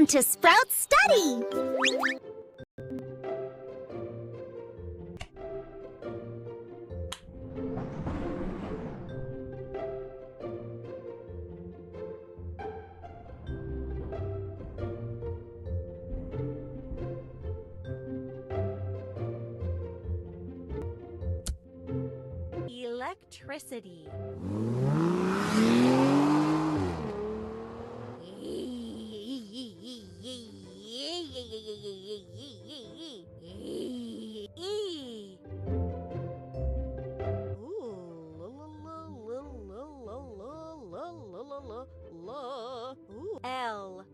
Welcome to Sprout Study! Electricity. L.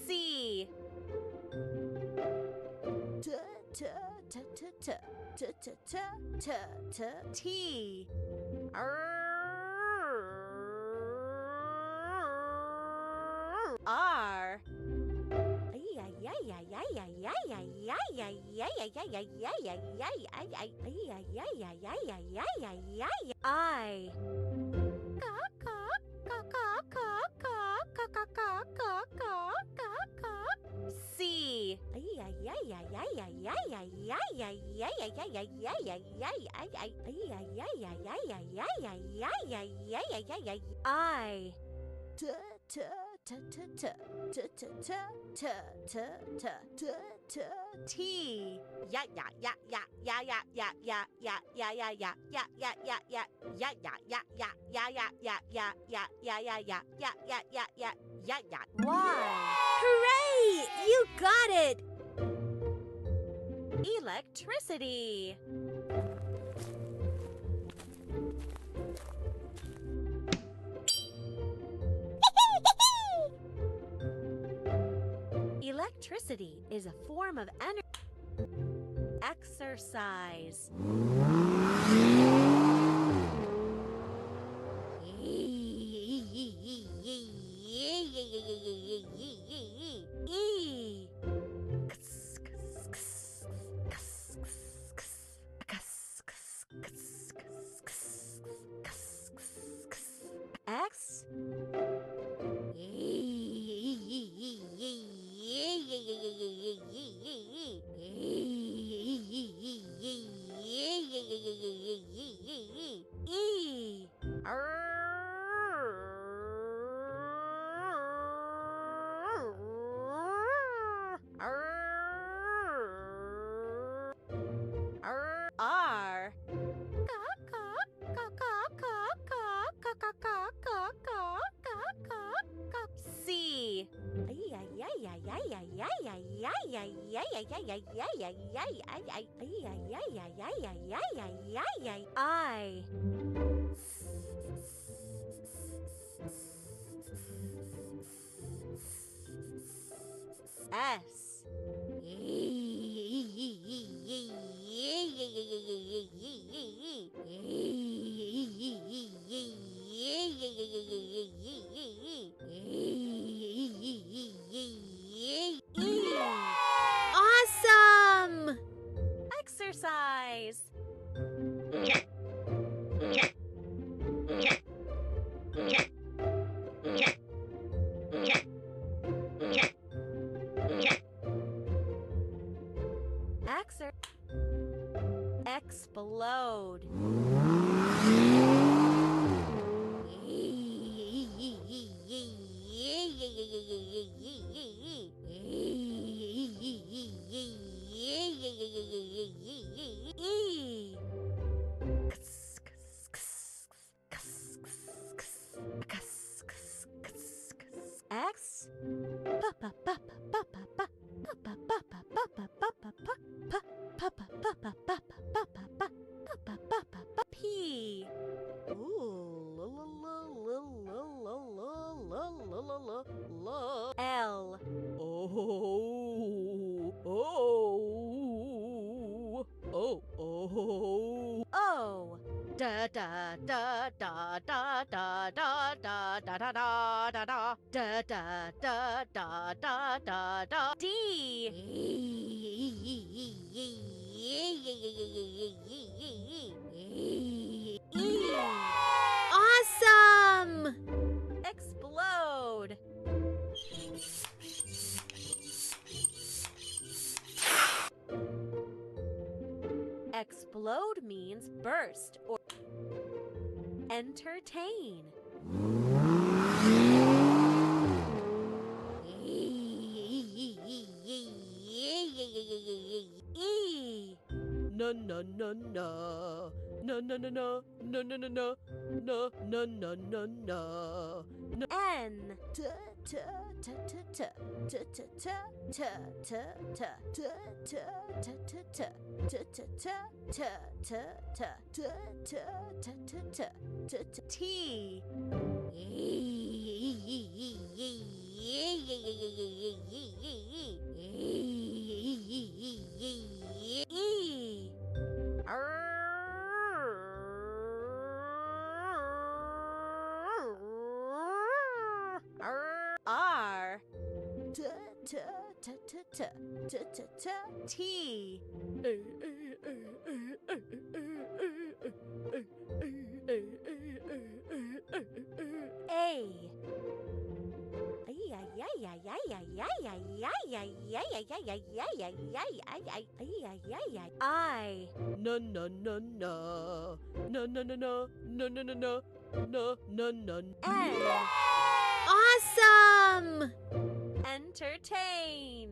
C. T. R. I. C. I. T. Y. Hooray! You got it! Electricity. Electricity is a form of energy. Exercise. E. X. E. R. C. I. S. Awesome! Exercise. Explode. E. X. P. L. O. Da da da da da da da da da da da da da da da da da da da. D. Awesome! Explode. Explode means burst or entertain. No no no no no no no no no no no no no no no no no. N t t t t t t t t t t t T. R. T t t t t t t t T. A. I. No no no no no no no no no no no no no no no. N. Awesome! Entertain.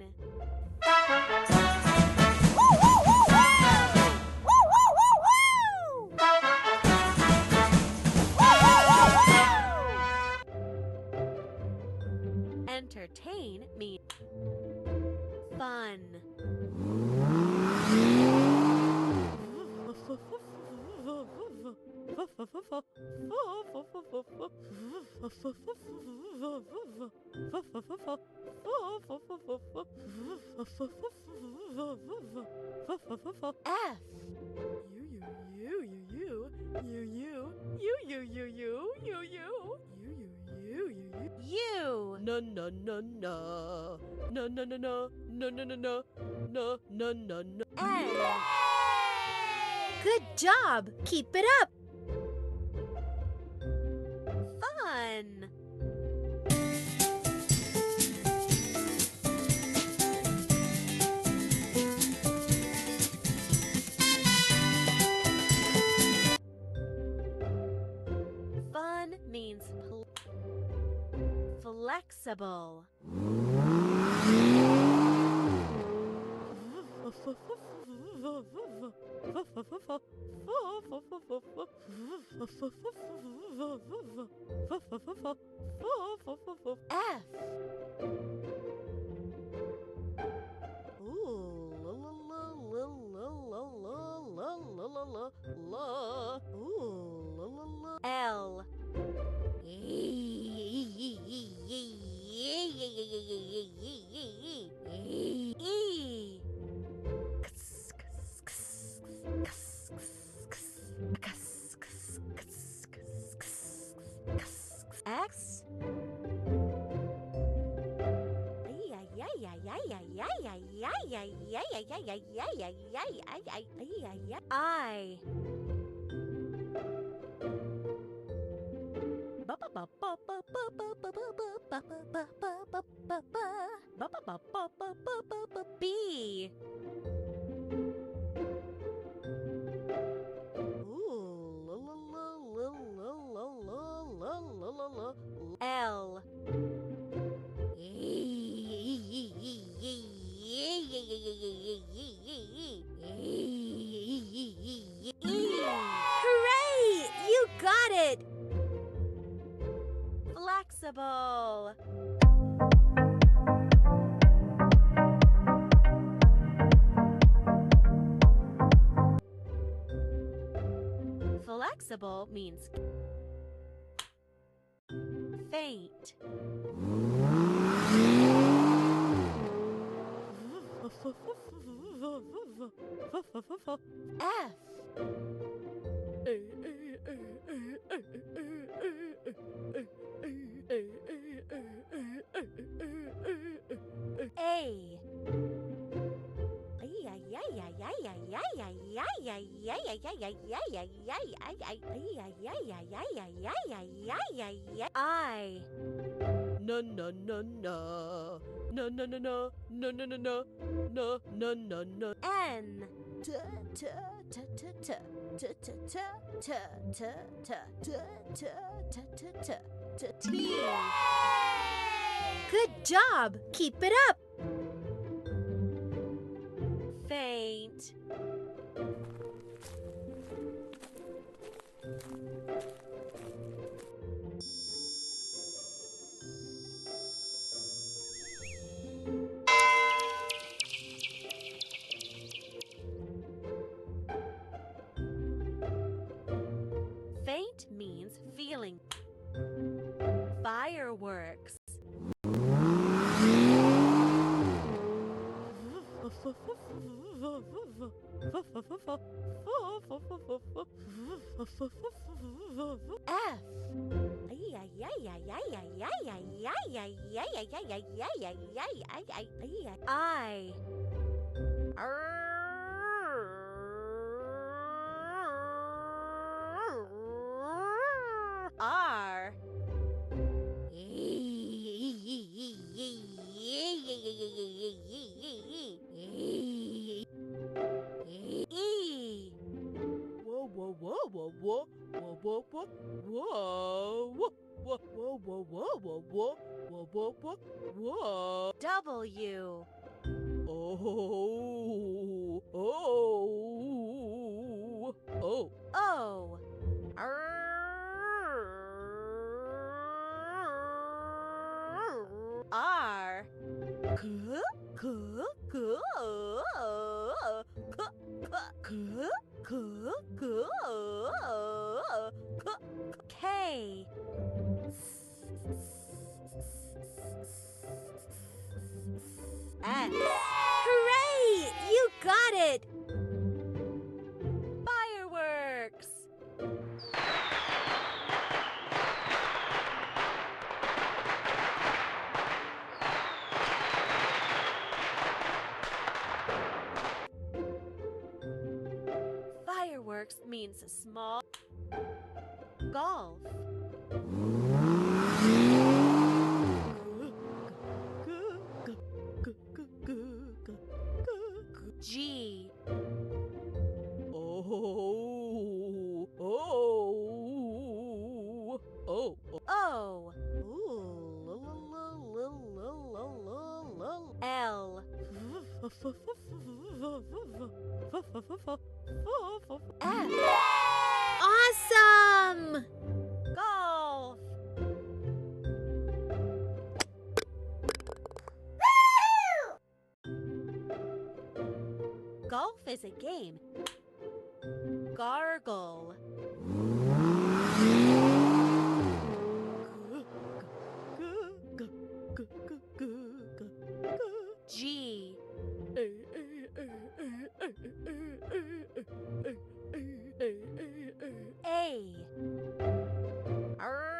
Entertain means fun. F. You. No no no no no no no no no no no no no no no no. N. Good job! Keep it up! Fun. Fun means flexible. F. L. E. X. I. B. L. Hooray! You got it! Flexible. Flexible means faint. F. A. I. No, no, no, no. No, no, no, no. No, no, no, no. No, no, no, no. N. T, t, t, t, t. T, t, t, t, t, t. T, t, t, t, t. T, T. Good job! Keep it up! Faint. Faint means feeling. Fireworks. F. I. R. E. Whoa, whoa, whoa, whoa, whoa, whoa, whoa, whoa, whoa, whoa, whoa, whoa, whoa, whoa, whoa, whoa, whoa, whoa, whoa. W. Oh, oh, oh, oh. R. K. S. Hooray! You got it! Fireworks. Fireworks means small. Golf. G. Oh, oh, oh, oh. L. F. Awesome! Golf. Golf is a game. Gargle. G. A. R.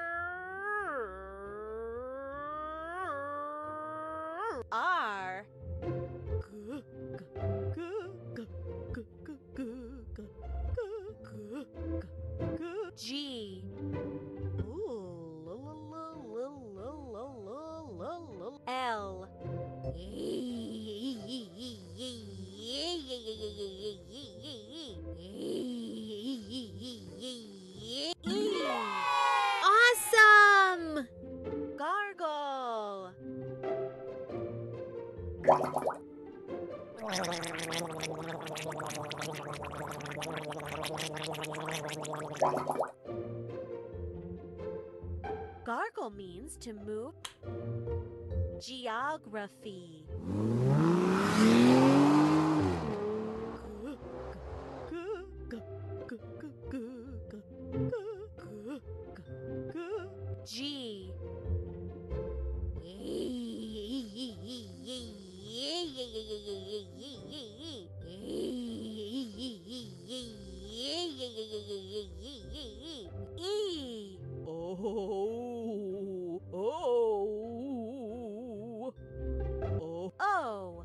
G. L. E. Awesome! Gargle. Gargle means to move. Geography. G. E. Oh, oh, oh, oh.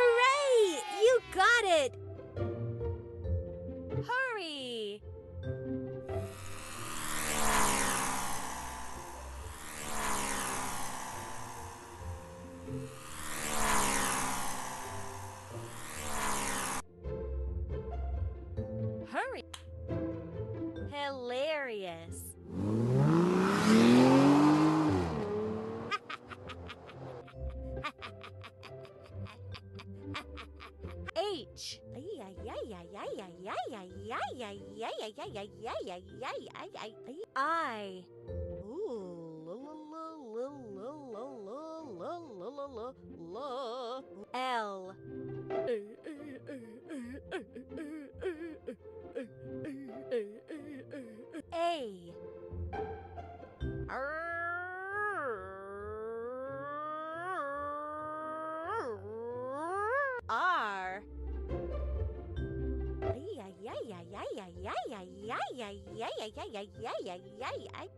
H. I. L. A. R.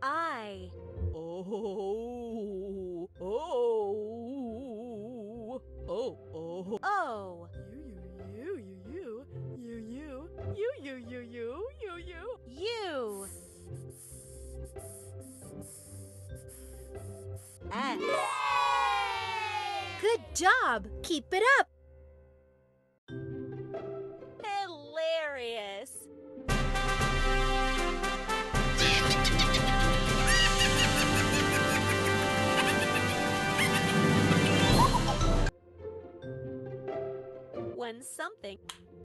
I. Oh. O. U. S. Good job! Keep it up! Hilarious! When something